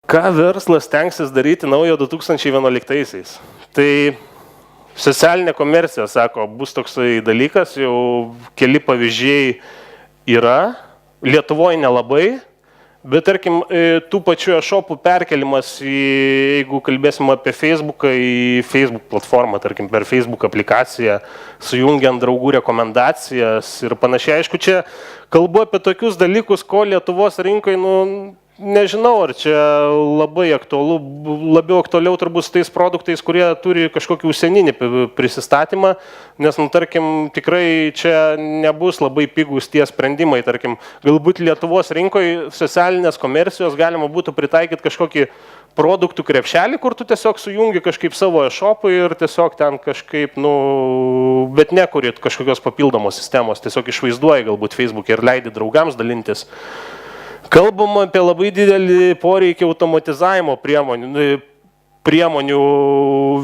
Ką verslas tenksis daryti naujo 2011-aisiais? Tai socialinė komercija, sako, bus toksai dalykas, jau keli pavyzdžiai yra, Lietuvoje nelabai, bet tarkim, tų pačių e-shopų perkelimas, jeigu kalbėsim apie Facebooką, į Facebook platformą, tarkim, per Facebook aplikaciją, sujungiant draugų rekomendacijas ir panašiai. Aišku, čia kalbu apie tokius dalykus, ko Lietuvos rinkoje, nežinau, ar čia labai aktualu, labiau aktualiau turbūt su tais produktais, kurie turi kažkokį užsieninį prisistatymą, nes, tarkim, tikrai čia nebus labai pigus tie sprendimai, tarkim, galbūt Lietuvos rinkoje socialinės komercijos galima būtų pritaikyti kažkokį produktų krepšelį, kur tu tiesiog sujungi kažkaip savo e-shopą ir tiesiog ten kažkaip, bet nekurit kažkokios papildomos sistemos, tiesiog išvaizduoji galbūt Facebook'e ir leidi draugams dalintis. Kalbama apie labai didelį poreikį automatizavimo priemonių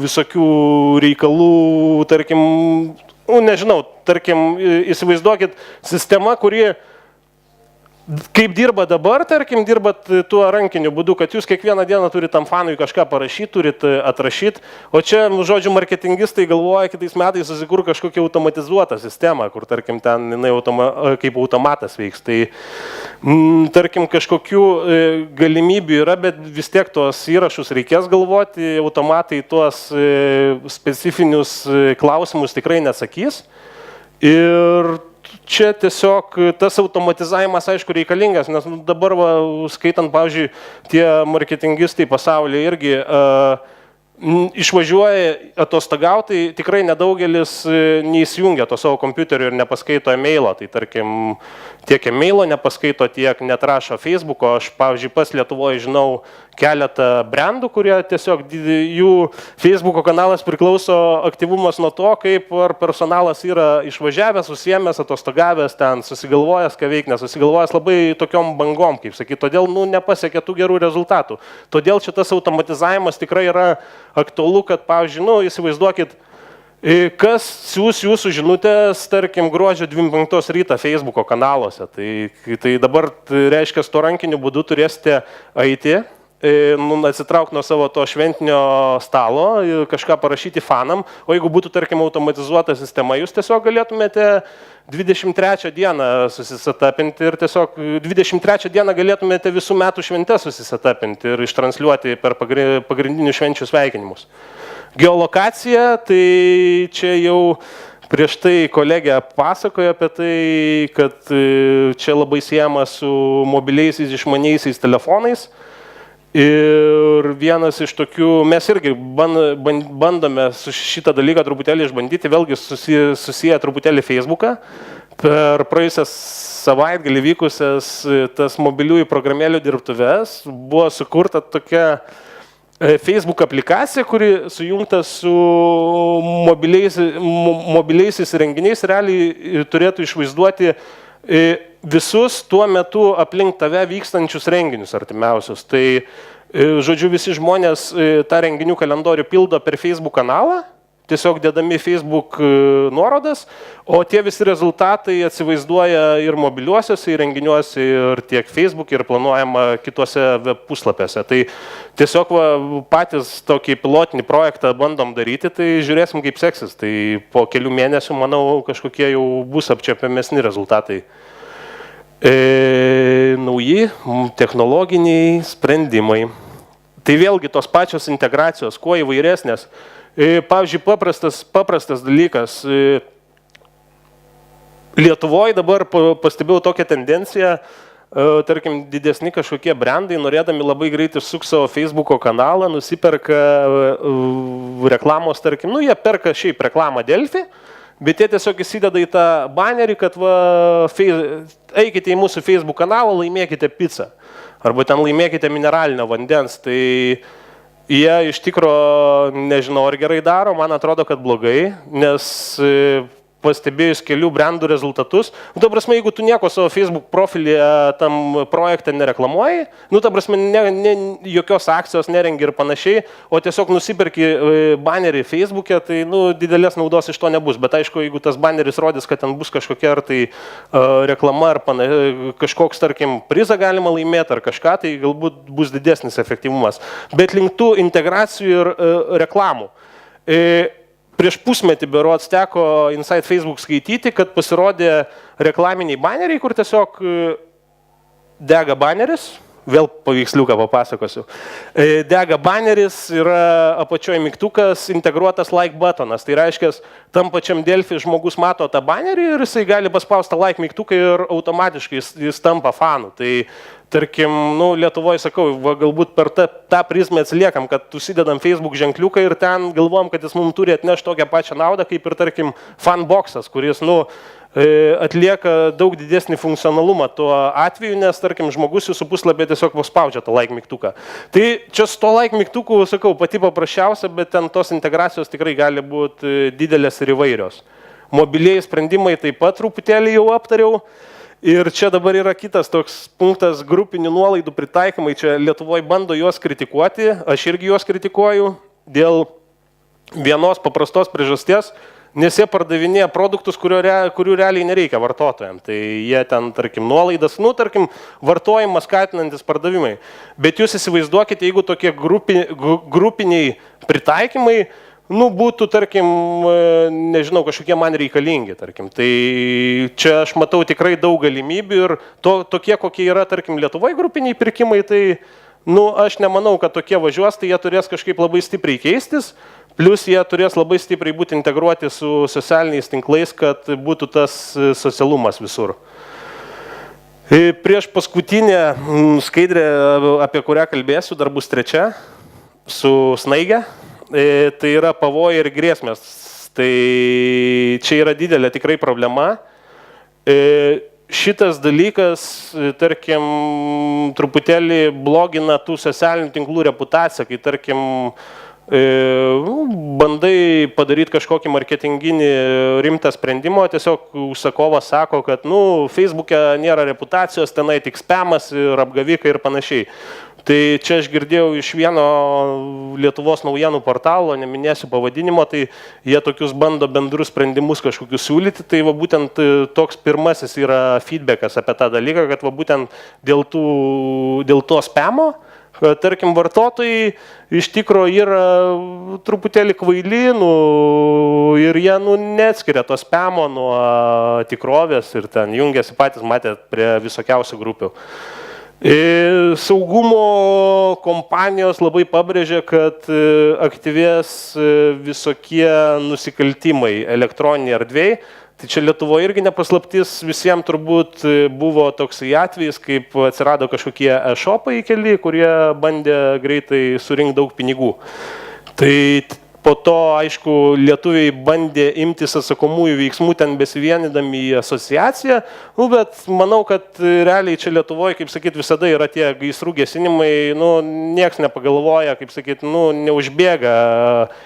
visokių reikalų, tarkim, nežinau, tarkim, įsivaizduokit sistema, kuri kaip dirba dabar, tarkim, dirbat tuo rankiniu būdu, kad jūs kiekvieną dieną turit tam fanui kažką parašyti, turit atrašyti, o čia, žodžiu, marketingistai galvoja kitais metais susikur kažkokią automatizuotą sistemą, kur, tarkim, ten jinai kaip automatas veiks. Tai, tarkim, kažkokių galimybių yra, bet vis tiek tuos įrašus reikės galvoti, automatai tuos specifinius klausimus tikrai nesakys. Ir čia tiesiog tas automatizavimas, aišku, reikalingas, nes dabar, skaitant, pavyzdžiui, tie marketingistai pasaulyje irgi išvažiuoja atostogauti, tikrai nedaugelis neįsijungia to savo kompiuterio ir nepaskaito e-mailo. Tai tarkim, tiek e-mailo nepaskaito, tiek netrašo Facebook'o. Aš, pavyzdžiui, pas Lietuvoje žinau keletą brandų, kurie tiesiog jų Facebook'o kanalas priklauso aktyvumas nuo to, kaip ar personalas yra išvažiavęs, susiėmęs, atostogavęs, ten susigalvojęs, ką veik, nesusigalvojęs labai tokiom bangom, kaip sakyti, todėl nepasiekia tų gerų rezultatų. Todėl šitas automatizavimas tikrai yra aktualu, kad, pavyzdžiui, įsivaizduokit, kas siūs jūsų žinutės, tarkim, gruodžio 25 rytą Facebook'o kanaluose. Tai dabar, reiškia, to rankiniu būdu turėsite eiti, atsitraukti nuo savo to šventinio stalo, kažką parašyti fanam, o jeigu būtų, tarkim, automatizuota sistema, jūs tiesiog galėtumėte 23 dieną susisetapinti ir tiesiog 23 dieną galėtumėte visų metų šventes susisetapinti ir ištransliuoti per pagrindinių švenčių sveikinimus. Geolokacija, tai čia jau prieš tai kolegė pasakojo apie tai, kad čia labai siejama su mobiliaisiais išmaniaisiais telefonais. Ir vienas iš tokių, mes irgi bandome su šitą dalyką truputėlį išbandyti, vėlgi susiję truputėlį Facebook'ą. Per praėjusias savaitgalį vykusias tas mobiliųjų programėlių dirbtuves buvo sukurta tokia Facebook aplikacija, kuri sujungta su mobiliaisiais renginiais, realiai turėtų išvaizduoti visus tuo metu aplink tave vykstančius renginius artimiausius. Tai, žodžiu, visi žmonės tą renginių kalendorių pildo per Facebook kanalą, tiesiog dėdami Facebook nuorodas, o tie visi rezultatai atsivaizduoja ir mobiliuosiuose įrenginiuose, ir tiek Facebook, ir planuojama kitose web puslapiuose. Tai tiesiog patys tokį pilotinį projektą bandom daryti, tai žiūrėsim, kaip seksis. Tai po kelių mėnesių, manau, kažkokie jau bus apčiapiamesni rezultatai. Nauji technologiniai sprendimai. Tai vėlgi tos pačios integracijos, kuo įvairesnės. Pavyzdžiui, paprastas dalykas. Lietuvoje dabar pastebėjau tokią tendenciją, tarkim, didesni kažkokie brandai, norėdami labai greitai išsukti savo Facebook'o kanalą, nusiperka reklamos, tarkim, jie perka šiaip reklamą Delfi, bet jie tiesiog įsideda į tą banerį, kad eikite į mūsų Facebook kanalą, laimėkite pizzą, arba ten laimėkite mineralinio vandens. Tai jie iš tikro, nežinau, ar gerai daro, man atrodo, kad blogai, nes pastebėjus kelių brandų rezultatus. Ta prasme, jeigu tu nieko savo Facebook profilyje tam projekte nereklamuoji, ta prasme, jokios akcijos nerengi ir panašiai, o tiesiog nusipirki banerį Facebook'e, tai didelės naudos iš to nebus. Bet aišku, jeigu tas baneris rodys, kad ten bus kažkokia ar tai reklama ar kažkoks, tarkim, prizą galima laimėti ar kažką, tai galbūt bus didesnis efektyvumas. Bet link tų integracijų ir reklamų. Prieš pusmetį berods teko Inside Facebook skaityti, kad pasirodė reklaminiai baneriai, kur tiesiog dega baneris, vėl paveiksliuką papasakosiu. Dega baneris, yra apačioje mygtukas, integruotas like buttonas. Tai reiškia, tam pačiam Delfi žmogus mato tą banerį ir jisai gali paspausti like mygtuką ir automatiškai jis tampa fanu. Tai tarkim, Lietuvoje sakau, galbūt per tą prizmę atsiliekam, kad užsidedam Facebook ženkliuką ir ten galvom, kad jis mums turi atnešti tokią pačią naudą, kaip ir, tarkim, fanboxas, kuris, atlieka daug didesnį funkcionalumą tuo atveju, nes, tarkim, žmogus jūsų puslapį tiesiog paspaudžia tą like mygtuką. Tai čia su to like mygtuku, sakau, pati paprasčiausia, bet ten tos integracijos tikrai gali būti didelės ir įvairios. Mobilieji sprendimai taip pat truputėlį jau aptariau. Ir čia dabar yra kitas toks punktas, grupinių nuolaidų pritaikymai. Čia Lietuvoje bando juos kritikuoti, aš irgi juos kritikuoju dėl vienos paprastos priežasties, nes jie pardavinėja produktus, kurių realiai nereikia vartotojams. Tai jie ten, tarkim, nuolaidas, tarkim, vartojimą skatinantis pardavimai. Bet jūs įsivaizduokite, jeigu tokie grupiniai pritaikymai, būtų, tarkim, nežinau, kažkokie man reikalingi, tarkim. Tai čia aš matau tikrai daug galimybių ir tokie, kokie yra, tarkim, Lietuvoje grupiniai pirkimai, tai, aš nemanau, kad tokie važiuos, tai jie turės kažkaip labai stipriai keistis, plus jie turės labai stipriai būti integruoti su socialiniais tinklais, kad būtų tas socialumas visur. Prieš paskutinę skaidrę, apie kurią kalbėsiu, dar bus trečia, su snaige. Tai yra pavojai ir grėsmės. Tai čia yra didelė tikrai problema. Šitas dalykas, tarkim, truputėlį blogina tų socialinių tinklų reputaciją, kai, tarkim, bandai padaryti kažkokį marketinginį rimtą sprendimą, tiesiog užsakovas sako, kad, Facebook'e nėra reputacijos, tenai tik spamas ir apgavikai ir panašiai. Tai čia aš girdėjau iš vieno Lietuvos naujienų portalo, neminėsiu pavadinimo, tai jie tokius bando bendrus sprendimus kažkokius siūlyti, tai būtent toks pirmasis yra feedbackas apie tą dalyką, kad būtent dėl to spamo, tarkim, vartotojai iš tikro yra truputėlį kvaili ir jie neatskiria to spamo nuo tikrovės ir ten jungiasi patys, matėt, prie visokiausių grupių. Saugumo kompanijos labai pabrėžia, kad aktyvės visokie nusikaltimai elektroniniai erdvėj. Tai čia Lietuvoje irgi nepaslaptis, visiems turbūt buvo toksai atvejis, kaip atsirado kažkokie e-shopai keli, kurie bandė greitai surinkti daug pinigų. Tai po to, aišku, lietuviai bandė imtis atsakomųjų veiksmų ten besivienydami į asociaciją, bet manau, kad realiai čia Lietuvoje, kaip sakyt, visada yra tie gaisrų gesinimai, nieks nepagalvoja, kaip sakyt, neužbėga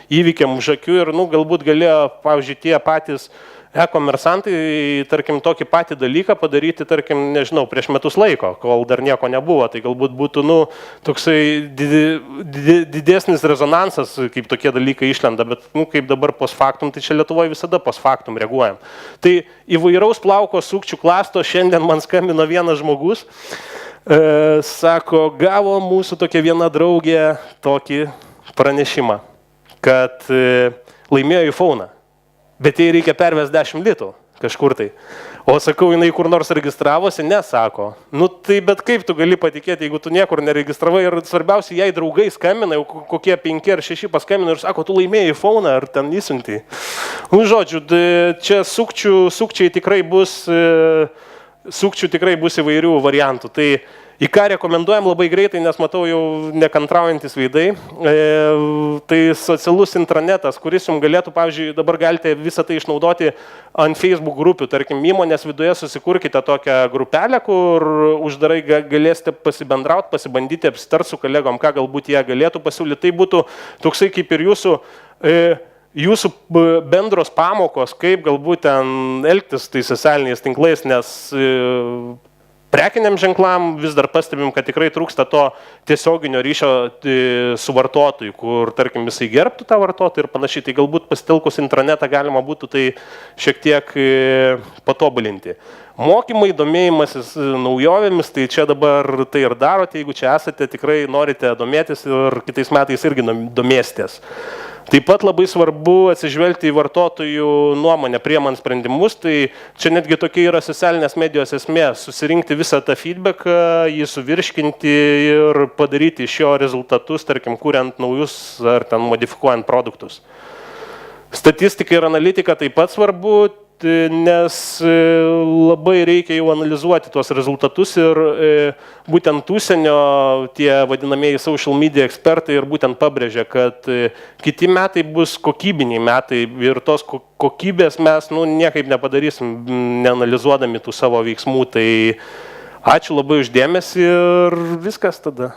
įvykiam už akių ir, galbūt galėjo, pavyzdžiui, tie patys e-komersantai, tarkim, tokį patį dalyką padaryti, tarkim, nežinau, prieš metus laiko, kol dar nieko nebuvo, tai galbūt būtų, toksai didesnis rezonansas, kaip tokie dalykai išlenda, bet, kaip dabar post factum, tai čia Lietuvoje visada post factum reaguojam. Tai įvairaus plauko sukčių klasto, šiandien man skambino vienas žmogus, sako, gavo mūsų tokia viena draugė tokį pranešimą, kad laimėjo iPhone'ą. Bet jai reikia pervesti 10 litų kažkur tai. O sakau, jinai kur nors registravosi, nesako. Tai bet kaip tu gali patikėti, jeigu tu niekur neregistravai ir svarbiausia, jai draugai skambina, jau kokie 5 ar 6 paskambina ir sako, tu laimėjai iPhone'ą ar ten įsiuntį. Žodžiu, čia sukčiai tikrai bus įvairių variantų. Tai į ką rekomenduojam labai greitai, nes matau jau nekantraujantis veidai, tai socialus intranetas, kuris jums galėtų, pavyzdžiui, dabar galite visą tai išnaudoti ant Facebook grupių. Tarkim, įmonės viduje susikurkite tokią grupelę, kur uždarai galėsite pasibendrauti, pasibandyti, apsitarti su kolegom, ką galbūt jie galėtų pasiūlyti. Tai būtų toksai kaip ir jūsų jūsų bendros pamokos, kaip galbūt ten elgtis tai socialiniais tinklais, nes prekiniam ženklam vis dar pastebim, kad tikrai trūksta to tiesioginio ryšio su vartotoju, kur, tarkim, jisai gerbtų tą vartotoją ir panašiai. Tai galbūt pasitelkus intranetą galima būtų tai šiek tiek patobulinti. Mokymai, domėjimasis naujovėmis, tai čia dabar tai ir darote, jeigu čia esate, tikrai norite domėtis ir kitais metais irgi domėsitės. Taip pat labai svarbu atsižvelgti į vartotojų nuomonę priemant sprendimus, tai čia netgi tokia yra socialinės medijos esmė, susirinkti visą tą feedbacką, jį suvirškinti ir padaryti iš jo rezultatus, tarkim, kuriant naujus ar ten modifikuojant produktus. Statistika ir analitika taip pat svarbu, nes labai reikia jau analizuoti tuos rezultatus ir būtent užsienio tie vadinamieji social media ekspertai ir būtent pabrėžia, kad kiti metai bus kokybiniai metai ir tos kokybės mes niekaip nepadarysim, neanalizuodami tų savo veiksmų. Tai ačiū labai už dėmesį ir viskas tada.